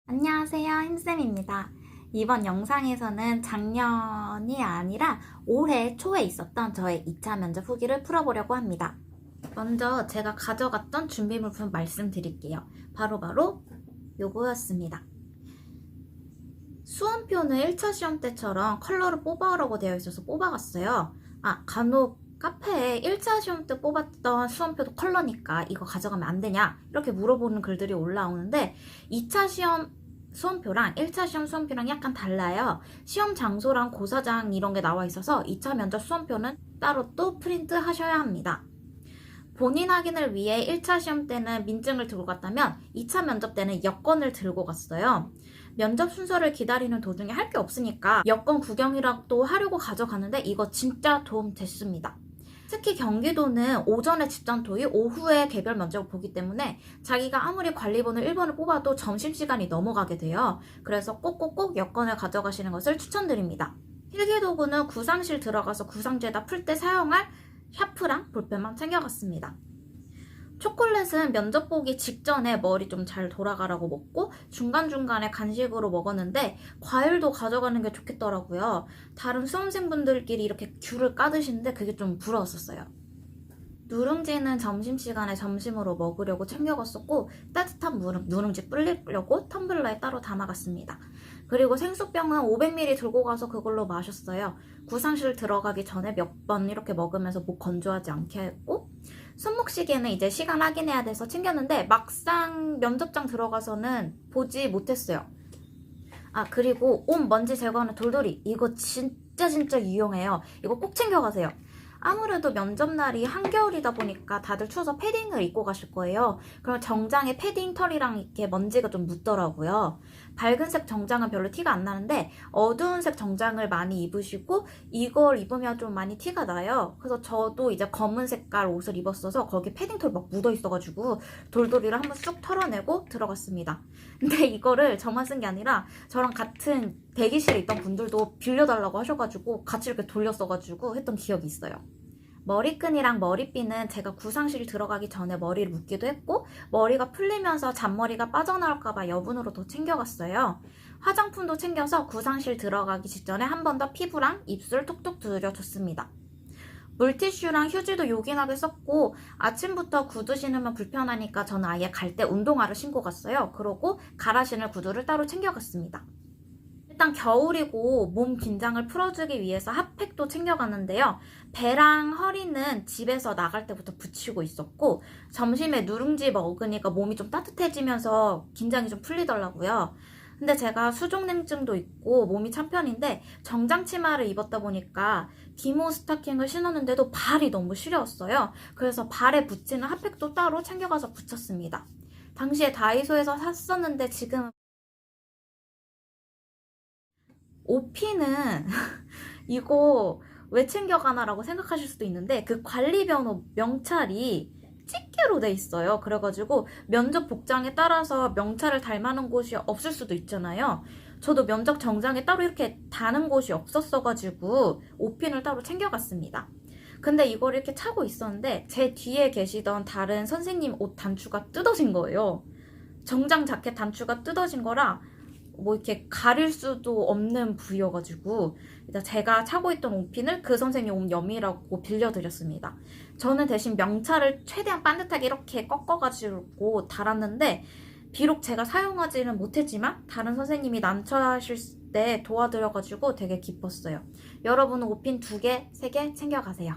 안녕하세요, 힘쌤입니다. 이번 영상에서는 작년이 아니라 올해 초에 있었던 저의 2차 면접 후기를 풀어보려고 합니다. 먼저 제가 가져갔던 준비물품 말씀드릴게요. 바로 요거였습니다. 수험표는 1차 시험 때처럼 컬러를 뽑아오라고 되어 있어서 뽑아갔어요. 간혹 카페에 1차 시험 때 뽑았던 수험표도 컬러니까 이거 가져가면 안 되냐? 이렇게 물어보는 글들이 올라오는데 2차 시험 수험표랑 1차 시험 수험표랑 약간 달라요. 시험 장소랑 고사장 이런 게 나와 있어서 2차 면접 수험표는 따로 또 프린트 하셔야 합니다. 본인 확인을 위해 1차 시험 때는 민증을 들고 갔다면 2차 면접 때는 여권을 들고 갔어요. 면접 순서를 기다리는 도중에 할 게 없으니까 여권 구경이라도 하려고 가져가는데 이거 진짜 도움 됐습니다. 특히 경기도는 오전에 집단 토의, 오후에 개별 면접을 보기 때문에 자기가 아무리 관리번호 1번을 뽑아도 점심시간이 넘어가게 돼요. 그래서 꼭꼭꼭 여권을 가져가시는 것을 추천드립니다. 필기도구는 구상실 들어가서 구상지에다 풀 때 사용할 샤프랑 볼펜만 챙겨갔습니다. 초콜릿은 면접 보기 직전에 머리 좀 잘 돌아가라고 먹고 중간중간에 간식으로 먹었는데 과일도 가져가는 게 좋겠더라고요. 다른 수험생분들끼리 이렇게 귤을 까드시는데 그게 좀 부러웠었어요. 누룽지는 점심시간에 점심으로 먹으려고 챙겨갔었고 따뜻한 누룽지 불리려고 텀블러에 따로 담아갔습니다. 그리고 생수병은 500ml 들고 가서 그걸로 마셨어요. 구상실 들어가기 전에 몇 번 이렇게 먹으면서 목 건조하지 않게 했고 손목시계는 이제 시간 확인해야 돼서 챙겼는데 막상 면접장 들어가서는 보지 못했어요. 그리고 옷 먼지 제거하는 돌돌이 이거 진짜 유용해요. 이거 꼭 챙겨가세요. 아무래도 면접날이 한겨울이다 보니까 다들 추워서 패딩을 입고 가실 거예요. 그럼 정장에 패딩 털이랑 이렇게 먼지가 좀 묻더라고요. 밝은색 정장은 별로 티가 안 나는데 어두운 색 정장을 많이 입으시고 이걸 입으면 좀 많이 티가 나요. 그래서 저도 이제 검은 색깔 옷을 입었어서 거기 패딩 털 막 묻어 있어가지고 돌돌이를 한번 쑥 털어내고 들어갔습니다. 근데 이거를 저만 쓴 게 아니라 저랑 같은 대기실에 있던 분들도 빌려달라고 하셔가지고 같이 이렇게 돌렸어가지고 했던 기억이 있어요. 머리끈이랑 머리핀은 제가 구상실 들어가기 전에 머리를 묶기도 했고 머리가 풀리면서 잔머리가 빠져나올까봐 여분으로 더 챙겨갔어요. 화장품도 챙겨서 구상실 들어가기 직전에 한 번 더 피부랑 입술 톡톡 두드려줬습니다. 물티슈랑 휴지도 요긴하게 썼고 아침부터 구두 신으면 불편하니까 저는 아예 갈 때 운동화를 신고 갔어요. 그러고 갈아 신을 구두를 따로 챙겨갔습니다. 일단 겨울이고 몸 긴장을 풀어주기 위해서 핫팩도 챙겨갔는데요. 배랑 허리는 집에서 나갈 때부터 붙이고 있었고 점심에 누룽지 먹으니까 몸이 좀 따뜻해지면서 긴장이 좀 풀리더라고요. 근데 제가 수족냉증도 있고 몸이 찬 편인데 정장 치마를 입었다 보니까 기모 스타킹을 신었는데도 발이 너무 시려웠어요. 그래서 발에 붙이는 핫팩도 따로 챙겨가서 붙였습니다. 당시에 다이소에서 샀었는데 지금 오피는 이거 왜 챙겨가나라고 생각하실 수도 있는데 그 관리번호 명찰이 집게로 돼 있어요. 그래가지고 면접 복장에 따라서 명찰을 달 만한 곳이 없을 수도 있잖아요. 저도 면접 정장에 따로 이렇게 다는 곳이 없었어가지고 오핀을 따로 챙겨갔습니다. 근데 이걸 이렇게 차고 있었는데 제 뒤에 계시던 다른 선생님 옷 단추가 뜯어진 거예요. 정장 자켓 단추가 뜯어진 거라 뭐 이렇게 가릴 수도 없는 부위여가지고 일단 제가 차고 있던 옷핀을 그 선생님 옷 염이라고 빌려드렸습니다. 저는 대신 명찰을 최대한 반듯하게 이렇게 꺾어가지고 달았는데 비록 제가 사용하지는 못했지만 다른 선생님이 난처하실 때 도와드려가지고 되게 기뻤어요. 여러분은 옷핀 2개, 3개 챙겨가세요.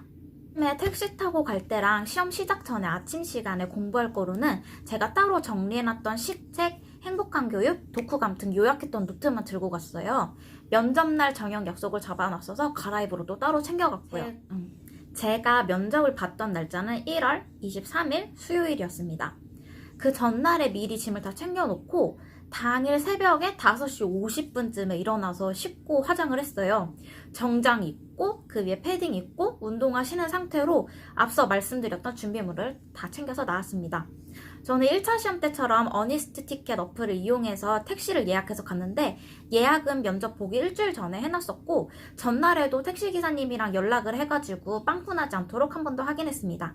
택시 타고 갈 때랑 시험 시작 전에 아침 시간에 공부할 거로는 제가 따로 정리해놨던 시책, 행복한 교육, 독후감 등 요약했던 노트만 들고 갔어요. 면접날 저녁 약속을 잡아놨어서 갈아입으로도 따로 챙겨갔고요. 제가 면접을 봤던 날짜는 1월 23일 수요일이었습니다. 그 전날에 미리 짐을 다 챙겨놓고 당일 새벽에 5시 50분쯤에 일어나서 씻고 화장을 했어요. 정장 입고 그 위에 패딩 입고 운동화 신은 상태로 앞서 말씀드렸던 준비물을 다 챙겨서 나왔습니다. 저는 1차 시험 때처럼 어니스트 티켓 어플을 이용해서 택시를 예약해서 갔는데 예약은 면접 보기 일주일 전에 해놨었고 전날에도 택시기사님이랑 연락을 해가지고 빵꾸나지 않도록 한 번 더 확인했습니다.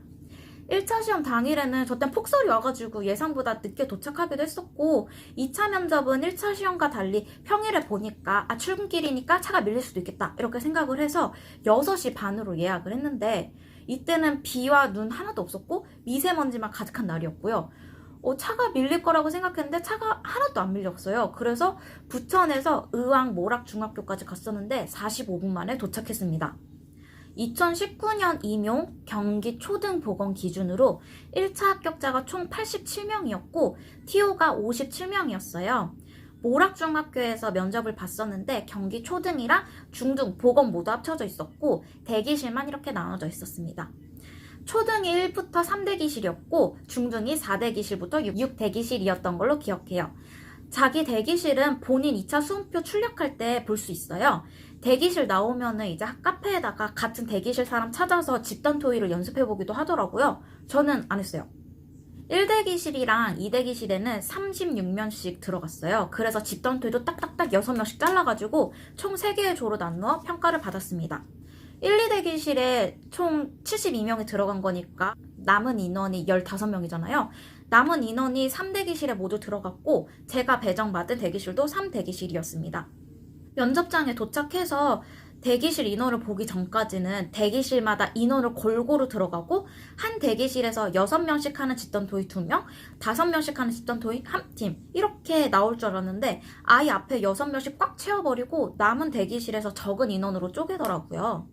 1차 시험 당일에는 저 땐 폭설이 와가지고 예상보다 늦게 도착하기도 했었고 2차 면접은 1차 시험과 달리 평일에 보니까 출근길이니까 차가 밀릴 수도 있겠다 이렇게 생각을 해서 6시 반으로 예약을 했는데 이때는 비와 눈 하나도 없었고 미세먼지만 가득한 날이었고요. 차가 밀릴 거라고 생각했는데 차가 하나도 안 밀렸어요. 그래서 부천에서 의왕 모락중학교까지 갔었는데 45분 만에 도착했습니다. 2019년 임용 경기 초등보건 기준으로 1차 합격자가 총 87명이었고 TO가 57명이었어요. 모락중학교에서 면접을 봤었는데 경기 초등이랑 중등, 보건 모두 합쳐져 있었고 대기실만 이렇게 나눠져 있었습니다. 초등이 1부터 3대기실이었고 중등이 4대기실부터 6대기실이었던 걸로 기억해요. 자기 대기실은 본인 2차 수험표 출력할 때 볼 수 있어요. 대기실 나오면은 이제 카페에다가 같은 대기실 사람 찾아서 집단 토의를 연습해보기도 하더라고요. 저는 안 했어요. 1대기실이랑 2대기실에는 36명씩 들어갔어요. 그래서 집단 토의도 딱딱딱 6명씩 잘라가지고 총 3개의 조로 나누어 평가를 받았습니다. 1, 2대기실에 총 72명이 들어간 거니까 남은 인원이 15명이잖아요. 남은 인원이 3대기실에 모두 들어갔고 제가 배정받은 대기실도 3대기실이었습니다. 면접장에 도착해서 대기실 인원을 보기 전까지는 대기실마다 인원을 골고루 들어가고 한 대기실에서 6명씩 하는 집단 토의 2명, 5명씩 하는 집단 토의 1팀 이렇게 나올 줄 알았는데 아예 앞에 6명씩 꽉 채워버리고 남은 대기실에서 적은 인원으로 쪼개더라고요.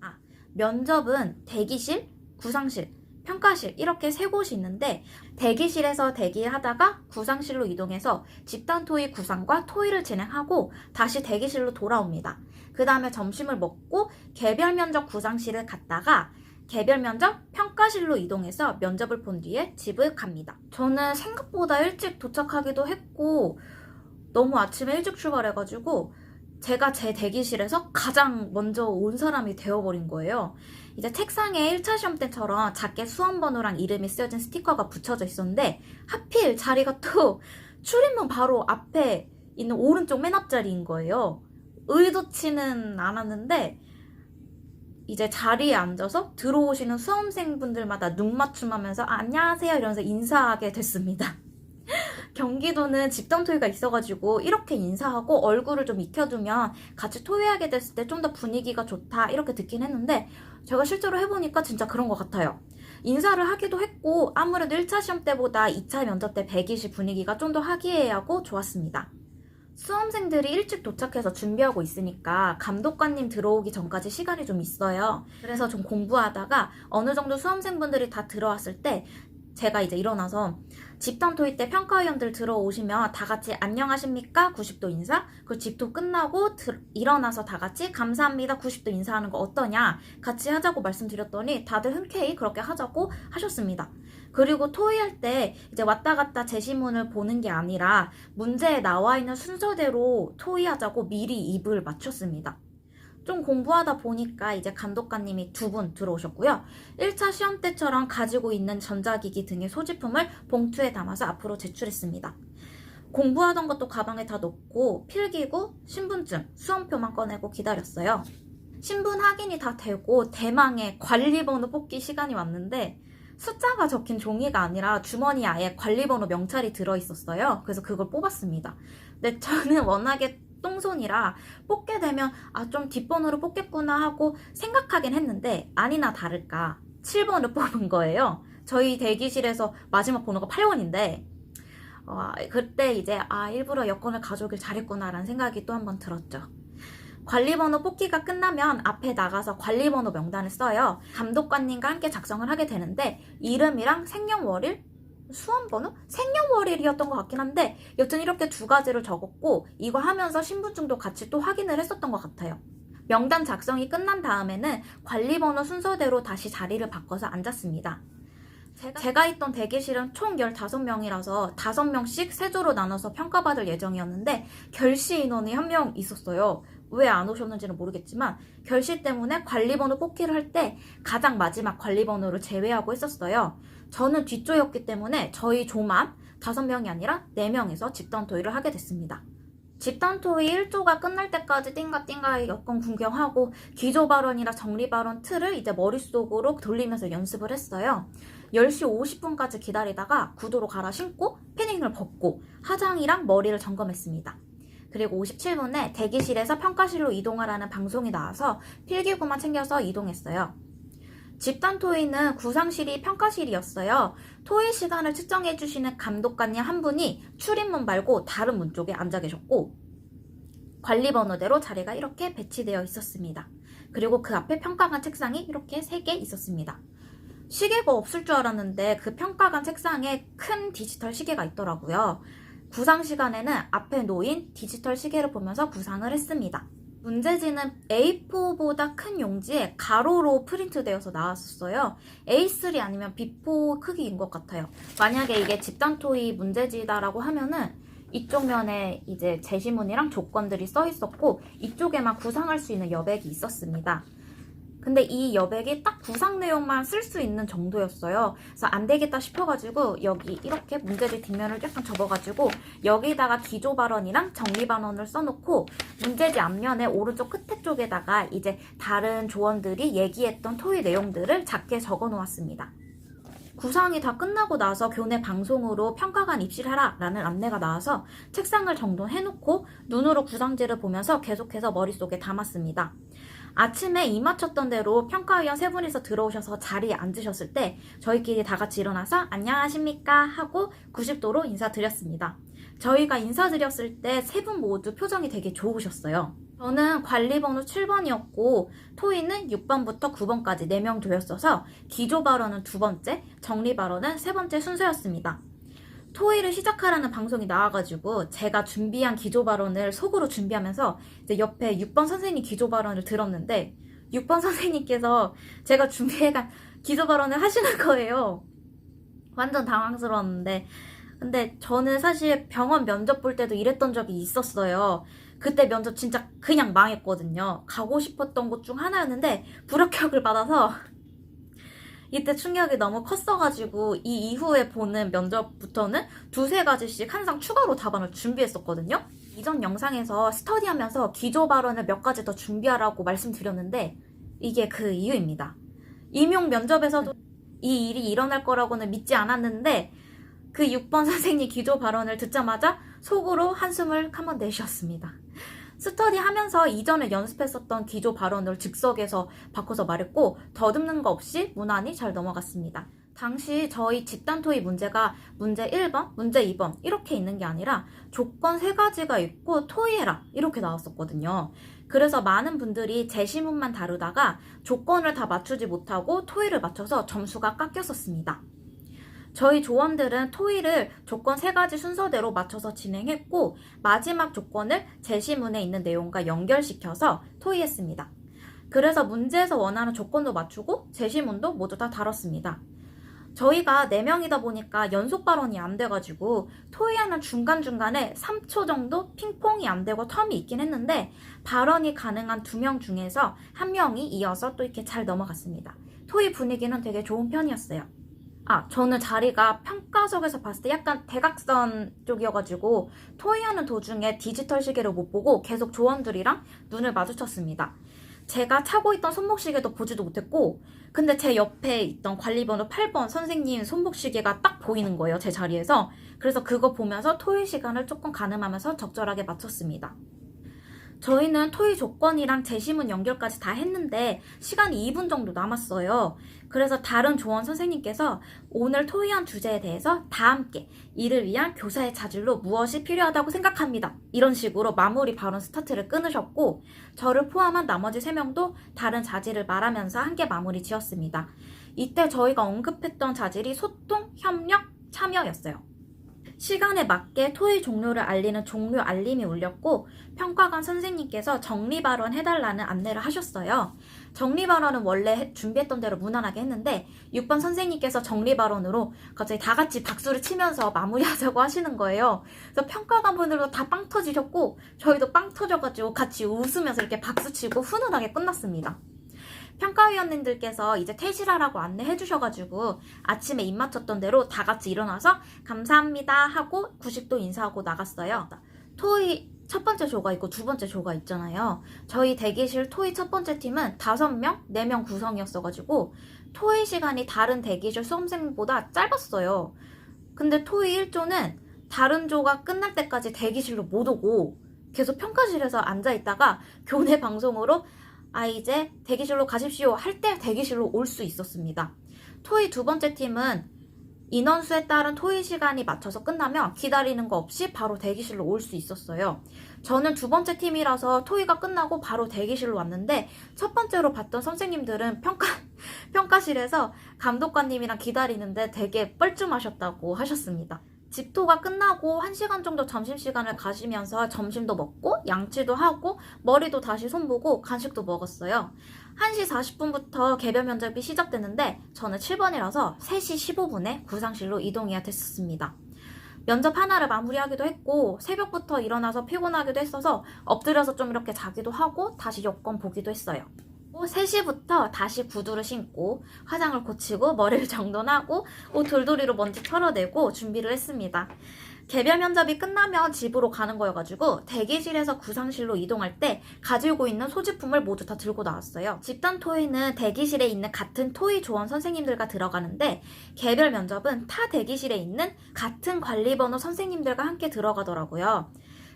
면접은 대기실, 구상실, 평가실 이렇게 3곳이 있는데 대기실에서 대기하다가 구상실로 이동해서 집단 토의 구상과 토의를 진행하고 다시 대기실로 돌아옵니다. 그 다음에 점심을 먹고 개별 면접 구상실을 갔다가 개별 면접 평가실로 이동해서 면접을 본 뒤에 집을 갑니다. 저는 생각보다 일찍 도착하기도 했고 너무 아침에 일찍 출발해가지고 제가 제 대기실에서 가장 먼저 온 사람이 되어버린 거예요. 이제 책상에 1차 시험 때처럼 작게 수험번호랑 이름이 쓰여진 스티커가 붙여져 있었는데 하필 자리가 또 출입문 바로 앞에 있는 오른쪽 맨 앞자리인 거예요. 의도치는 않았는데 이제 자리에 앉아서 들어오시는 수험생분들마다 눈 맞춤하면서 안녕하세요 이러면서 인사하게 됐습니다. 경기도는 집단 토의가 있어가지고 이렇게 인사하고 얼굴을 좀 익혀두면 같이 토의하게 됐을 때 좀 더 분위기가 좋다 이렇게 듣긴 했는데 제가 실제로 해보니까 진짜 그런 것 같아요. 인사를 하기도 했고 아무래도 1차 시험 때보다 2차 면접 때 120 분위기가 좀 더 화기애애하고 좋았습니다. 수험생들이 일찍 도착해서 준비하고 있으니까 감독관님 들어오기 전까지 시간이 좀 있어요. 그래서 좀 공부하다가 어느 정도 수험생분들이 다 들어왔을 때 제가 이제 일어나서 집단 토의 때 평가위원들 들어오시면 다 같이 안녕하십니까 90도 인사, 그리고 집도 끝나고 일어나서 다 같이 감사합니다 90도 인사하는 거 어떠냐 같이 하자고 말씀드렸더니 다들 흔쾌히 그렇게 하자고 하셨습니다. 그리고 토의할 때 이제 왔다 갔다 제시문을 보는 게 아니라 문제에 나와 있는 순서대로 토의하자고 미리 입을 맞췄습니다. 좀 공부하다 보니까 이제 감독관님이 2분 들어오셨고요. 1차 시험 때처럼 가지고 있는 전자기기 등의 소지품을 봉투에 담아서 앞으로 제출했습니다. 공부하던 것도 가방에 다 넣고 필기구, 신분증, 수험표만 꺼내고 기다렸어요. 신분 확인이 다 되고 대망의 관리번호 뽑기 시간이 왔는데 숫자가 적힌 종이가 아니라 주머니에 아예 관리번호 명찰이 들어있었어요. 그래서 그걸 뽑았습니다. 근데 저는 워낙에 똥손이라 뽑게 되면 좀 뒷번호로 뽑겠구나 하고 생각하긴 했는데 아니나 다를까 7번을 뽑은 거예요. 저희 대기실에서 마지막 번호가 8번인데 그때 이제 일부러 여권을 가져오길 잘했구나 라는 생각이 또 한 번 들었죠. 관리번호 뽑기가 끝나면 앞에 나가서 관리번호 명단을 써요. 감독관님과 함께 작성을 하게 되는데 이름이랑 생년월일, 수험번호? 생년월일이었던 것 같긴 한데 여튼 이렇게 2가지를 적었고 이거 하면서 신분증도 같이 또 확인을 했었던 것 같아요. 명단 작성이 끝난 다음에는 관리번호 순서대로 다시 자리를 바꿔서 앉았습니다. 제가 있던 대기실은 총 15명이라서 5명씩 3조로 나눠서 평가받을 예정이었는데 결시 인원이 1명 있었어요. 왜 안 오셨는지는 모르겠지만 결시 때문에 관리번호 뽑기를 할 때 가장 마지막 관리번호를 제외하고 했었어요. 저는 뒷조였기 때문에 저희 조만 5명이 아니라 4명에서 집단 토의를 하게 됐습니다. 집단 토의 1조가 끝날 때까지 띵가띵가 여건 구경하고 기조 발언이나 정리 발언 틀을 이제 머릿속으로 돌리면서 연습을 했어요. 10시 50분까지 기다리다가 구두로 갈아 신고 패딩을 벗고 화장이랑 머리를 점검했습니다. 그리고 57분에 대기실에서 평가실로 이동하라는 방송이 나와서 필기구만 챙겨서 이동했어요. 집단 토의는 구상실이 평가실이었어요. 토의 시간을 측정해주시는 감독관님 한 분이 출입문 말고 다른 문 쪽에 앉아 계셨고 관리 번호대로 자리가 이렇게 배치되어 있었습니다. 그리고 그 앞에 평가관 책상이 이렇게 3개 있었습니다. 시계가 없을 줄 알았는데 그 평가관 책상에 큰 디지털 시계가 있더라고요. 구상 시간에는 앞에 놓인 디지털 시계를 보면서 구상을 했습니다. 문제지는 A4보다 큰 용지에 가로로 프린트되어서 나왔었어요. A3 아니면 B4 크기인 것 같아요. 만약에 이게 집단 토의 문제지다라고 하면은 이쪽 면에 이제 제시문이랑 조건들이 써 있었고 이쪽에만 구상할 수 있는 여백이 있었습니다. 근데 이 여백이 딱 구상 내용만 쓸 수 있는 정도였어요. 그래서 안 되겠다 싶어가지고 여기 이렇게 문제지 뒷면을 약간 접어가지고 여기다가 기조 발언이랑 정리 발언을 써놓고 문제지 앞면에 오른쪽 끝에 쪽에다가 이제 다른 조원들이 얘기했던 토의 내용들을 작게 적어 놓았습니다. 구상이 다 끝나고 나서 교내 방송으로 평가관 입실하라 라는 안내가 나와서 책상을 정돈해놓고 눈으로 구상지를 보면서 계속해서 머릿속에 담았습니다. 아침에 입 맞췄던 대로 평가위원 3분이서 들어오셔서 자리에 앉으셨을 때 저희끼리 다 같이 일어나서 안녕하십니까 하고 90도로 인사드렸습니다. 저희가 인사드렸을 때 3분 모두 표정이 되게 좋으셨어요. 저는 관리번호 7번이었고 토의는 6번부터 9번까지 4명 조였어서 기조 발언은 2번째, 정리 발언은 3번째 순서였습니다. 토의를 시작하라는 방송이 나와가지고 제가 준비한 기조 발언을 속으로 준비하면서 이제 옆에 6번 선생님 기조 발언을 들었는데 6번 선생님께서 제가 준비해간 기조 발언을 하시는 거예요. 완전 당황스러웠는데 근데 저는 사실 병원 면접 볼 때도 이랬던 적이 있었어요. 그때 면접 진짜 그냥 망했거든요. 가고 싶었던 곳 중 하나였는데 불합격을 받아서 이때 충격이 너무 컸어가지고 이 이후에 보는 면접부터는 2-3가지씩 항상 추가로 답안을 준비했었거든요. 이전 영상에서 스터디하면서 기조 발언을 몇 가지 더 준비하라고 말씀드렸는데 이게 그 이유입니다. 임용 면접에서도 이 일이 일어날 거라고는 믿지 않았는데 그 6번 선생님 기조 발언을 듣자마자 속으로 한숨을 한번 내쉬었습니다. 스터디 하면서 이전에 연습했었던 기조 발언을 즉석에서 바꿔서 말했고 더듬는 거 없이 무난히 잘 넘어갔습니다. 당시 저희 집단 토의 문제가 문제 1번, 문제 2번 이렇게 있는 게 아니라 조건 3가지가 있고 토의해라 이렇게 나왔었거든요. 그래서 많은 분들이 제시문만 다루다가 조건을 다 맞추지 못하고 토의를 맞춰서 점수가 깎였었습니다. 저희 조원들은 토의를 조건 3가지 순서대로 맞춰서 진행했고 마지막 조건을 제시문에 있는 내용과 연결시켜서 토의했습니다. 그래서 문제에서 원하는 조건도 맞추고 제시문도 모두 다 다뤘습니다. 저희가 4명이다 보니까 연속 발언이 안 돼가지고 토의하는 중간중간에 3초 정도 핑퐁이 안 되고 텀이 있긴 했는데 발언이 가능한 2명 중에서 1명이 이어서 또 이렇게 잘 넘어갔습니다. 토의 분위기는 되게 좋은 편이었어요. 저는 자리가 평가석에서 봤을 때 약간 대각선 쪽이어가지고 토의하는 도중에 디지털 시계를 못 보고 계속 조원들이랑 눈을 마주쳤습니다. 제가 차고 있던 손목시계도 보지도 못했고 근데 제 옆에 있던 관리번호 8번 선생님 손목시계가 딱 보이는 거예요, 제 자리에서. 그래서 그거 보면서 토의 시간을 조금 가늠하면서 적절하게 맞췄습니다. 저희는 토의 조건이랑 제시문 연결까지 다 했는데 시간이 2분 정도 남았어요. 그래서 다른 조원 선생님께서 오늘 토의한 주제에 대해서 다 함께 이를 위한 교사의 자질로 무엇이 필요하다고 생각합니다. 이런 식으로 마무리 발언 스타트를 끊으셨고 저를 포함한 나머지 3명도 다른 자질을 말하면서 함께 마무리 지었습니다. 이때 저희가 언급했던 자질이 소통, 협력, 참여였어요. 시간에 맞게 토의 종료를 알리는 종료 알림이 울렸고 평가관 선생님께서 정리 발언 해달라는 안내를 하셨어요. 정리 발언은 원래 준비했던 대로 무난하게 했는데 6번 선생님께서 정리 발언으로 갑자기 다 같이 박수를 치면서 마무리하자고 하시는 거예요. 그래서 평가관 분들도 다 빵 터지셨고 저희도 빵 터져가지고 같이 웃으면서 이렇게 박수치고 훈훈하게 끝났습니다. 평가위원님들께서 이제 퇴실하라고 안내해 주셔가지고 아침에 입 맞췄던 대로 다 같이 일어나서 감사합니다 하고 90도 인사하고 나갔어요. 토의 첫 번째 조가 있고 두 번째 조가 있잖아요. 저희 대기실 토의 첫 번째 팀은 5명, 4명 구성이었어가지고 토의 시간이 다른 대기실 수험생보다 짧았어요. 근데 토의 1조는 다른 조가 끝날 때까지 대기실로 못 오고 계속 평가실에서 앉아있다가 교내 방송으로 이제 대기실로 가십시오 할 때 대기실로 올 수 있었습니다. 토의 두 번째 팀은 인원수에 따른 토의 시간이 맞춰서 끝나면 기다리는 거 없이 바로 대기실로 올 수 있었어요. 저는 두 번째 팀이라서 토의가 끝나고 바로 대기실로 왔는데 첫 번째로 봤던 선생님들은 평가실에서 감독관님이랑 기다리는데 되게 뻘쭘하셨다고 하셨습니다. 집토가 끝나고 1시간 정도 점심시간을 가지면서 점심도 먹고 양치도 하고 머리도 다시 손보고 간식도 먹었어요. 1시 40분부터 개별 면접이 시작됐는데 저는 7번이라서 3시 15분에 구상실로 이동해야 됐었습니다. 면접 하나를 마무리하기도 했고 새벽부터 일어나서 피곤하기도 했어서 엎드려서 좀 이렇게 자기도 하고 다시 여권 보기도 했어요. 3시부터 다시 구두를 신고 화장을 고치고 머리를 정돈하고 옷 돌돌이로 먼지 털어내고 준비를 했습니다. 개별 면접이 끝나면 집으로 가는 거여가지고 대기실에서 구상실로 이동할 때 가지고 있는 소지품을 모두 다 들고 나왔어요. 집단 토의는 대기실에 있는 같은 토의 조원 선생님들과 들어가는데 개별 면접은 타 대기실에 있는 같은 관리번호 선생님들과 함께 들어가더라고요.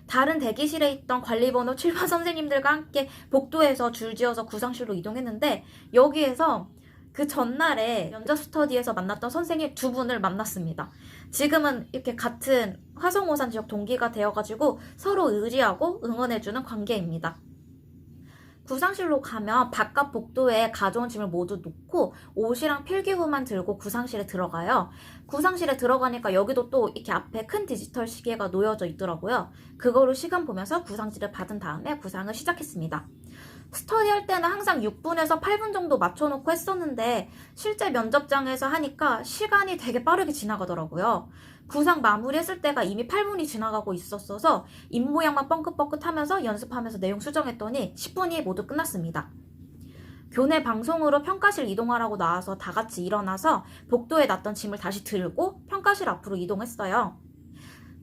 다른 대기실에 있던 관리번호 7번 선생님들과 함께 복도에서 줄지어서 구상실로 이동했는데 여기에서 그 전날에 면접 스터디에서 만났던 선생님 2분을 만났습니다. 지금은 이렇게 같은 화성오산 지역 동기가 되어가지고 서로 의지하고 응원해주는 관계입니다. 구상실로 가면 바깥 복도에 가져온 짐을 모두 놓고 옷이랑 필기구만 들고 구상실에 들어가요. 구상실에 들어가니까 여기도 또 이렇게 앞에 큰 디지털 시계가 놓여져 있더라고요. 그거로 시간 보면서 구상지를 받은 다음에 구상을 시작했습니다. 스터디 할 때는 항상 6분에서 8분 정도 맞춰놓고 했었는데 실제 면접장에서 하니까 시간이 되게 빠르게 지나가더라고요. 구상 마무리했을 때가 이미 8분이 지나가고 있었어서 입모양만 뻥긋뻥긋하면서 연습하면서 내용 수정했더니 10분이 모두 끝났습니다. 교내 방송으로 평가실 이동하라고 나와서 다 같이 일어나서 복도에 놨던 짐을 다시 들고 평가실 앞으로 이동했어요.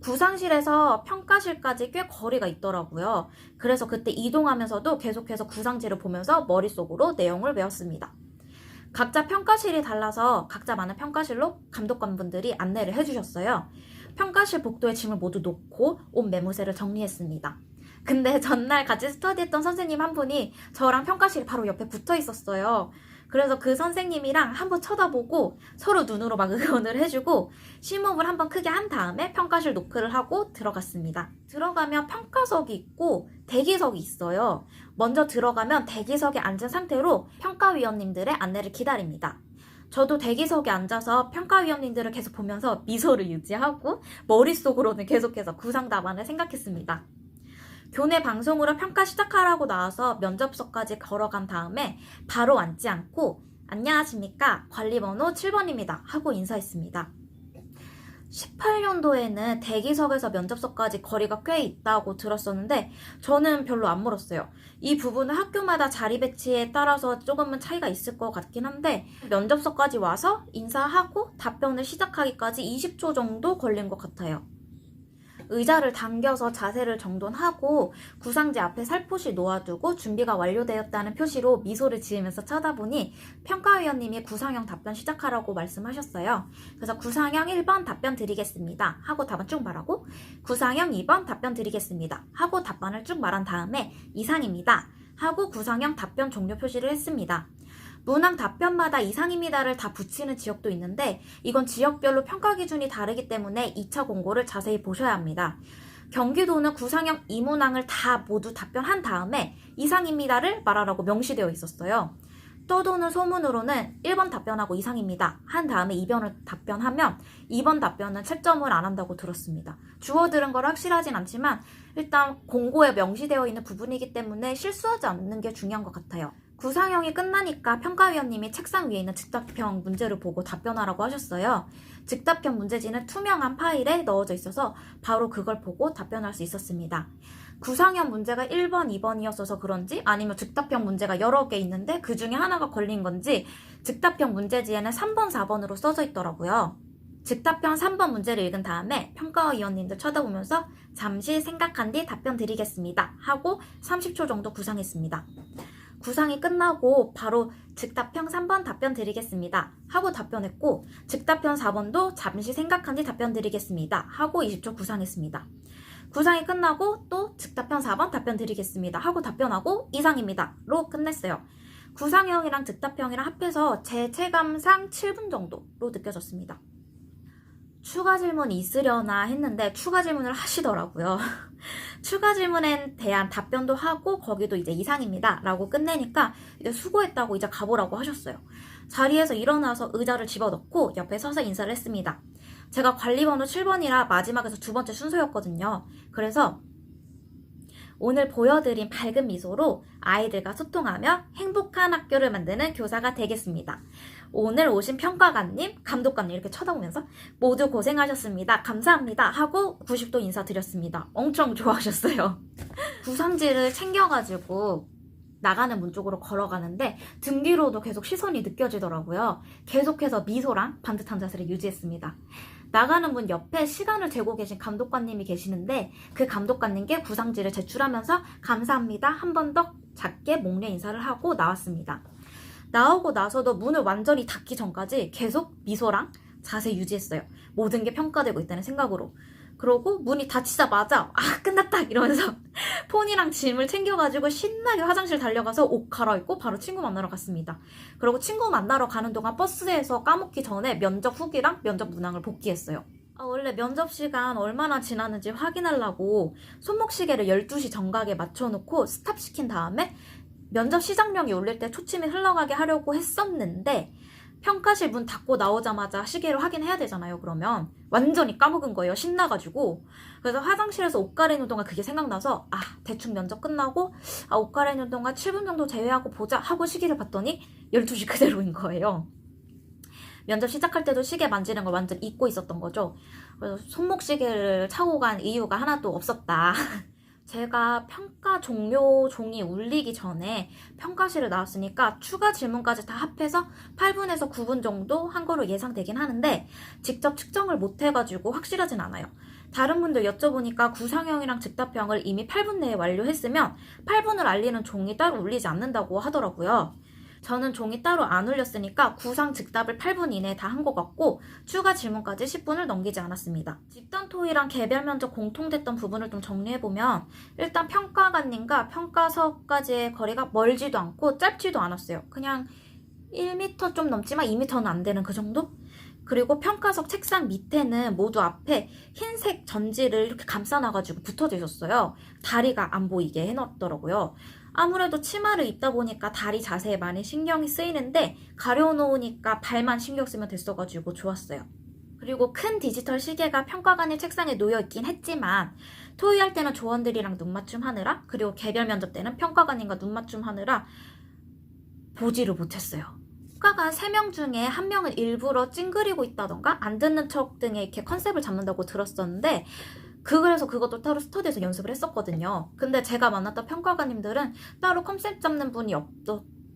구상실에서 평가실까지 꽤 거리가 있더라고요. 그래서 그때 이동하면서도 계속해서 구상지를 보면서 머릿속으로 내용을 외웠습니다. 각자 평가실이 달라서 각자 많은 평가실로 감독관분들이 안내를 해주셨어요. 평가실 복도에 짐을 모두 놓고 옷 매무새를 정리했습니다. 근데 전날 같이 스터디했던 선생님 한 분이 저랑 평가실 바로 옆에 붙어 있었어요. 그래서 그 선생님이랑 한번 쳐다보고 서로 눈으로 막 응원을 해주고 심호흡을 한번 크게 한 다음에 평가실 노크를 하고 들어갔습니다. 들어가면 평가석이 있고 대기석이 있어요. 먼저 들어가면 대기석에 앉은 상태로 평가위원님들의 안내를 기다립니다. 저도 대기석에 앉아서 평가위원님들을 계속 보면서 미소를 유지하고 머릿속으로는 계속해서 구상 답안을 생각했습니다. 교내 방송으로 평가 시작하라고 나와서 면접석까지 걸어간 다음에 바로 앉지 않고 안녕하십니까 관리번호 7번입니다 하고 인사했습니다. 18년도에는 대기석에서 면접석까지 거리가 꽤 있다고 들었었는데 저는 별로 안 멀었어요. 이 부분은 학교마다 자리 배치에 따라서 조금은 차이가 있을 것 같긴 한데 면접석까지 와서 인사하고 답변을 시작하기까지 20초 정도 걸린 것 같아요. 의자를 당겨서 자세를 정돈하고 구상지 앞에 살포시 놓아두고 준비가 완료되었다는 표시로 미소를 지으면서 쳐다보니 평가위원님이 구상형 답변 시작하라고 말씀하셨어요. 그래서 구상형 1번 답변 드리겠습니다 하고 답안 쭉 말하고 구상형 2번 답변 드리겠습니다 하고 답변을 쭉 말한 다음에 이상입니다 하고 구상형 답변 종료 표시를 했습니다. 문항 답변마다 이상입니다를 다 붙이는 지역도 있는데 이건 지역별로 평가 기준이 다르기 때문에 2차 공고를 자세히 보셔야 합니다. 경기도는 구상형 2문항을 다 모두 답변한 다음에 이상입니다를 말하라고 명시되어 있었어요. 떠도는 소문으로는 1번 답변하고 이상입니다 한 다음에 2번을 답변하면 2번 답변은 채점을 안 한다고 들었습니다. 주워 들은 걸 확실하진 않지만 일단 공고에 명시되어 있는 부분이기 때문에 실수하지 않는 게 중요한 것 같아요. 구상형이 끝나니까 평가위원님이 책상 위에 있는 즉답형 문제를 보고 답변하라고 하셨어요. 즉답형 문제지는 투명한 파일에 넣어져 있어서 바로 그걸 보고 답변할 수 있었습니다. 구상형 문제가 1번, 2번이었어서 그런지 아니면 즉답형 문제가 여러 개 있는데 그 중에 하나가 걸린 건지 즉답형 문제지에는 3번, 4번으로 써져 있더라고요. 즉답형 3번 문제를 읽은 다음에 평가위원님들 쳐다보면서 잠시 생각한 뒤 답변 드리겠습니다 하고 30초 정도 구상했습니다. 구상이 끝나고 바로 즉답형 3번 답변 드리겠습니다 하고 답변했고, 즉답형 4번도 잠시 생각한 뒤 답변 드리겠습니다 하고 20초 구상했습니다. 구상이 끝나고 또 즉답형 4번 답변 드리겠습니다 하고 답변하고 이상입니다로 끝냈어요. 구상형이랑 즉답형이랑 합해서 제 체감상 7분 정도로 느껴졌습니다. 추가 질문이 있으려나 했는데 추가 질문을 하시더라고요. 추가 질문에 대한 답변도 하고 거기도 이제 이상입니다 라고 끝내니까 이제 수고했다고 이제 가보라고 하셨어요. 자리에서 일어나서 의자를 집어넣고 옆에 서서 인사를 했습니다. 제가 관리번호 7번이라 마지막에서 두 번째 순서였거든요. 그래서 오늘 보여드린 밝은 미소로 아이들과 소통하며 행복한 학교를 만드는 교사가 되겠습니다. 오늘 오신 평가관님, 감독관님 이렇게 쳐다보면서 모두 고생하셨습니다. 감사합니다 하고 90도 인사드렸습니다. 엄청 좋아하셨어요. 구상지를 챙겨가지고 나가는 문 쪽으로 걸어가는데 등 뒤로도 계속 시선이 느껴지더라고요. 계속해서 미소랑 반듯한 자세를 유지했습니다. 나가는 문 옆에 시간을 재고 계신 감독관님이 계시는데 그 감독관님께 구상지를 제출하면서 감사합니다 한 번 더 작게 목례 인사를 하고 나왔습니다. 나오고 나서도 문을 완전히 닫기 전까지 계속 미소랑 자세 유지했어요. 모든 게 평가되고 있다는 생각으로. 그러고 문이 닫히자마자 끝났다 이러면서 폰이랑 짐을 챙겨가지고 신나게 화장실 달려가서 옷 갈아입고 바로 친구 만나러 갔습니다. 그리고 친구 만나러 가는 동안 버스에서 까먹기 전에 면접 후기랑 면접 문항을 복기했어요. 원래 면접 시간 얼마나 지났는지 확인하려고 손목시계를 12시 정각에 맞춰놓고 스탑시킨 다음에 면접 시작명이 울릴 때 초침이 흘러가게 하려고 했었는데 평가실 문 닫고 나오자마자 시계를 확인해야 되잖아요. 그러면 완전히 까먹은 거예요. 신나가지고. 그래서 화장실에서 옷 갈아입는 동안 그게 생각나서 대충 면접 끝나고 옷 갈아입는 동안 7분 정도 제외하고 보자 하고 시계를 봤더니 12시 그대로인 거예요. 면접 시작할 때도 시계 만지는 걸 완전 잊고 있었던 거죠. 그래서 손목시계를 차고 간 이유가 하나도 없었다. 제가 평가 종료 종이 울리기 전에 평가실을 나왔으니까 추가 질문까지 다 합해서 8분에서 9분 정도 한 거로 예상되긴 하는데 직접 측정을 못 해가지고 확실하진 않아요. 다른 분들 여쭤보니까 구상형이랑 즉답형을 이미 8분 내에 완료했으면 8분을 알리는 종이 따로 울리지 않는다고 하더라고요. 저는 종이 따로 안 울렸으니까 구상 즉답을 8분 이내에 다 한 것 같고 추가 질문까지 10분을 넘기지 않았습니다. 집단 토의랑 개별 면접 공통됐던 부분을 좀 정리해보면 일단 평가관님과 평가서까지의 거리가 멀지도 않고 짧지도 않았어요. 그냥 1m 좀 넘지만 2m는 안 되는 그 정도? 그리고 평가석 책상 밑에는 모두 앞에 흰색 전지를 이렇게 감싸놔가지고 붙어져 있었어요. 다리가 안 보이게 해놨더라고요. 아무래도 치마를 입다 보니까 다리 자세에 많이 신경이 쓰이는데 가려놓으니까 발만 신경 쓰면 됐어가지고 좋았어요. 그리고 큰 디지털 시계가 평가관의 책상에 놓여있긴 했지만 토의할 때는 조원들이랑 눈맞춤 하느라 그리고 개별 면접 때는 평가관님과 눈맞춤 하느라 보지를 못했어요. 평가관 3명 중에 1명은 일부러 찡그리고 있다던가 안 듣는 척 등의 이렇게 컨셉을 잡는다고 들었었는데 그래서 그것도 따로 스터디에서 연습을 했었거든요. 근데 제가 만났던 평가관님들은 따로 컨셉 잡는 분이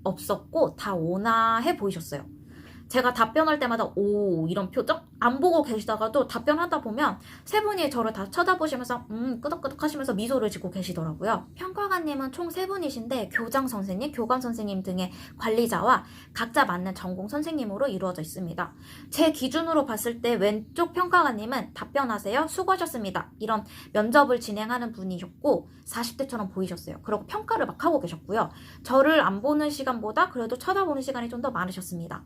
없었고 다 온화해 보이셨어요. 제가 답변할 때마다 오 이런 표정? 안 보고 계시다가도 답변하다 보면 세 분이 저를 다 쳐다보시면서 끄덕끄덕 하시면서 미소를 짓고 계시더라고요. 평가관님은 총 3분이신데 교장 선생님, 교감 선생님 등의 관리자와 각자 맞는 전공 선생님으로 이루어져 있습니다. 제 기준으로 봤을 때 왼쪽 평가관님은 답변하세요, 수고하셨습니다 이런 면접을 진행하는 분이셨고 40대처럼 보이셨어요. 그리고 평가를 막 하고 계셨고요. 저를 안 보는 시간보다 그래도 쳐다보는 시간이 좀 더 많으셨습니다.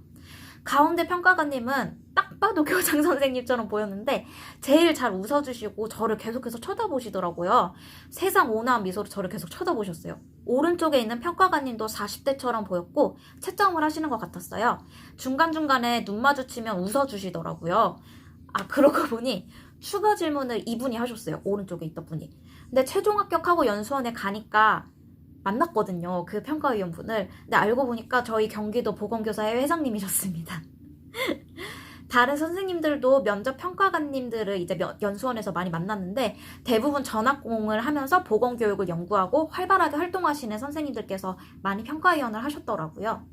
가운데 평가관님은 딱 봐도 교장 선생님처럼 보였는데 제일 잘 웃어주시고 저를 계속해서 쳐다보시더라고요. 세상 온화한 미소로 저를 계속 쳐다보셨어요. 오른쪽에 있는 평가관님도 40대처럼 보였고 채점을 하시는 것 같았어요. 중간중간에 눈 마주치면 웃어주시더라고요. 그러고 보니 추가 질문을 이분이 하셨어요. 오른쪽에 있던 분이. 근데 최종 합격하고 연수원에 가니까 만났거든요. 그 평가위원분을. 근데 알고 보니까 저희 경기도 보건교사회 회장님이셨습니다. 다른 선생님들도 면접 평가관님들을 이제 연수원에서 많이 만났는데 대부분 전학공을 하면서 보건교육을 연구하고 활발하게 활동하시는 선생님들께서 많이 평가위원을 하셨더라고요.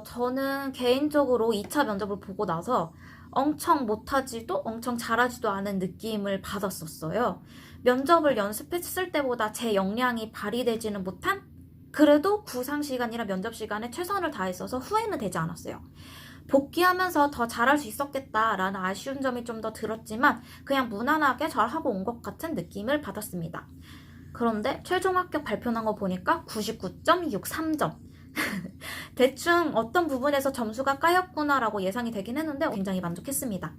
저는 개인적으로 2차 면접을 보고 나서 엄청 못하지도 엄청 잘하지도 않은 느낌을 받았었어요. 면접을 연습했을 때보다 제 역량이 발휘되지는 못한? 그래도 구상 시간이랑 면접 시간에 최선을 다했어서 후회는 되지 않았어요. 복귀하면서 더 잘할 수 있었겠다라는 아쉬운 점이 좀 더 들었지만 그냥 무난하게 잘하고 온 것 같은 느낌을 받았습니다. 그런데 최종 합격 발표 난 거 보니까 99.63점. 대충 어떤 부분에서 점수가 까였구나라고 예상이 되긴 했는데 굉장히 만족했습니다.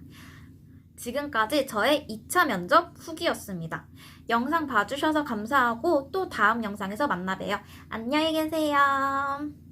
지금까지 저의 2차 면접 후기였습니다. 영상 봐주셔서 감사하고 또 다음 영상에서 만나봬요. 안녕히 계세요.